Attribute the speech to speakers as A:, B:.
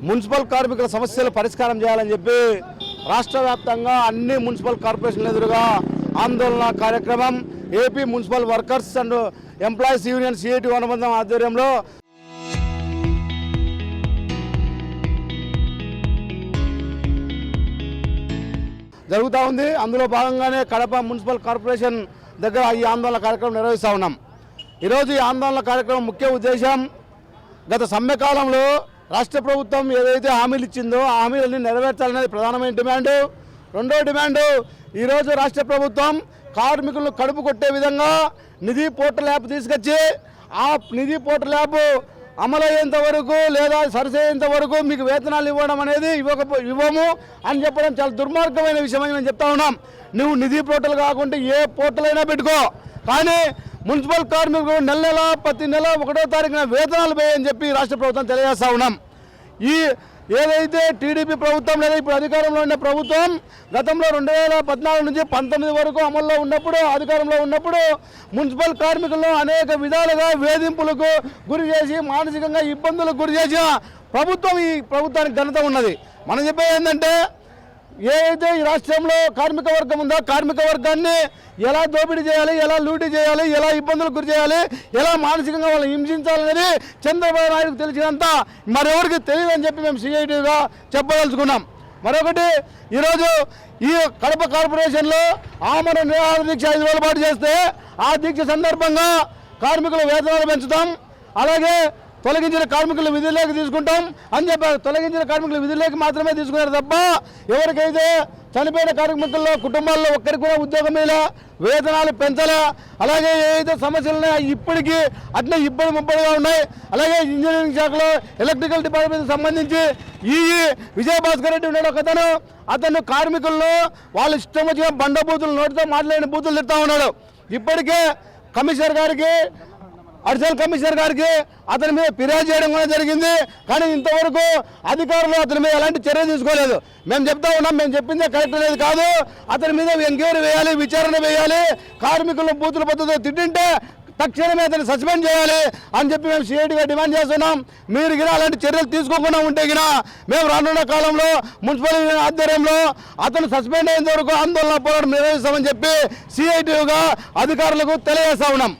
A: Municipal కార్మికుల సమస్యలు పరిష్కారం చేయాలని చెప్పి రాష్ట్ర వ్యాప్తంగా అన్ని మున్సిపల్ కార్పొరేషన్ల ఎదురుగా ఆందోళన కార్యక్రమం AP municipal workers and employees union CIT అనుబంధం ఆధ్వర్యంలో జరుగుతూ ఉంది. అందులో భాగంగానే కడప మున్సిపల్ కార్పొరేషన్ దగ్గర ఈ ఆందోళన కార్యక్రమం నిర్వహిస్తూ ఉన్నాం. ఈరోజు ఈ ఆందోళన కార్యక్రమం ముఖ్య ఉద్దేశం గత సమ్మె కాలంలో రాష్ట్ర ప్రభుత్వం ఏదైతే హామీలు ఇచ్చిందో ఆ హామీలన్నీ నెరవేర్చాలనేది ప్రధానమైన డిమాండు. రెండో డిమాండు, ఈరోజు రాష్ట్ర ప్రభుత్వం కార్మికులను కడుపు కొట్టే విధంగా నిధి పోర్టల్ యాప్ తీసుకొచ్చి ఆ నిధి పోర్టల్ యాప్ అమలయ్యేంత వరకు లేదా సరిచేయేంత వరకు మీకు వేతనాలు ఇవ్వడం అనేది ఇవ్వము అని చెప్పడం చాలా దుర్మార్గమైన విషయం అని మేము చెప్తా ఉన్నాం. నువ్వు నిధి పోర్టల్ కాకుండా ఏ పోర్టల్ అయినా పెట్టుకో, కానీ మున్సిపల్ కార్మికులు నెల ప్రతి నెల 1వ తారీఖున వేతనాలు వేయని చెప్పి రాష్ట్ర ప్రభుత్వం తెలియజేస్తూ ఉన్నాం. ఈ ఏదైతే టీడీపీ ప్రభుత్వం లేదా ఇప్పుడు అధికారంలో ఉన్న ప్రభుత్వం గతంలో 2014 నుంచి 19 వరకు అమల్లో ఉన్నప్పుడు అధికారంలో ఉన్నప్పుడు మున్సిపల్ కార్మికులను అనేక విధాలుగా వేధింపులకు గురి చేసి మానసికంగా ఇబ్బందులకు గురి చేసిన ప్రభుత్వం ఈ ప్రభుత్వానికి ఘనత ఉన్నది. మనం చెప్పేది ఏంటంటే ఏదైతే ఈ రాష్ట్రంలో కార్మిక వర్గం ఉందో కార్మిక వర్గాన్ని ఎలా దోపిడీ చేయాలి, ఎలా లూటీ చేయాలి, ఎలా ఇబ్బందులకు గురి చేయాలి, ఎలా మానసికంగా వాళ్ళని హింసించాలనేది చంద్రబాబు నాయుడుకు తెలిసినంత మరెవరికి తెలియదని చెప్పి మేము సిఐటిగా చెప్పదలుచుకున్నాం. మరొకటి, ఈరోజు ఈ కడప కార్పొరేషన్లో ఆమరణ నిరాహార దీక్ష 5 రోజుల పాటు చేస్తే ఆ దీక్ష సందర్భంగా కార్మికుల వేతనాలు పెంచుతాం, అలాగే తొలగించిన కార్మికులు విధుల్లోకి తీసుకుంటాం అని చెప్పారు. తొలగించిన కార్మికులు విధుల్లోకి మాత్రమే తీసుకున్నారు తప్ప ఎవరికైతే చనిపోయిన కార్మికుల్లో కుటుంబాల్లో ఒక్కరికి కూడా ఉద్యోగం మీద వేతనాలు పెంచాలా, అలాగే ఏదైతే సమస్యలు ఉన్నాయో ఇప్పటికీ అట్లా ముప్పడిగా ఉన్నాయి. అలాగే ఇంజనీరింగ్ శాఖలో ఎలక్ట్రికల్ డిపార్ట్మెంట్కి సంబంధించి ఈ విజయభాస్కర్ రెడ్డి ఉన్నాడు ఒకతను, అతను కార్మికుల్లో వాళ్ళ ఇష్టం వచ్చిన బండ బూతులు నోటితో మాట్లాడిన బూతులు తిడతా ఉన్నాడు. ఇప్పటికే కమిషనర్ గారికి అడిషనల్ కమిషనర్ గారికి అతని మీద ఫిర్యాదు చేయడం కూడా జరిగింది, కానీ ఇంతవరకు అధికారులు అతని మీద ఎలాంటి చర్య తీసుకోలేదు. మేము చెప్తా ఉన్నాం, మేము చెప్పిందే కరెక్ట్ అనేది కాదు, అతని మీద ఎంక్వైరీ వేయాలి, విచారణ వేయాలి, కార్మికులను బూతుల పద్ధతిలో తిట్టింటే తక్షణమే అతన్ని సస్పెండ్ చేయాలి అని చెప్పి మేము సిఐటిగా డిమాండ్ చేస్తున్నాం. మీరు గిన అలాంటి చర్యలు తీసుకోకుండా ఉంటే గిన మేము రానున్న కాలంలో మున్సిపల్ ఆధ్వర్యంలో అతను సస్పెండ్ అయ్యేంత వరకు ఆందోళన పోరాటం నిర్వహిస్తామని చెప్పి సిఐటిగా అధికారులకు తెలియజేస్తా ఉన్నాం.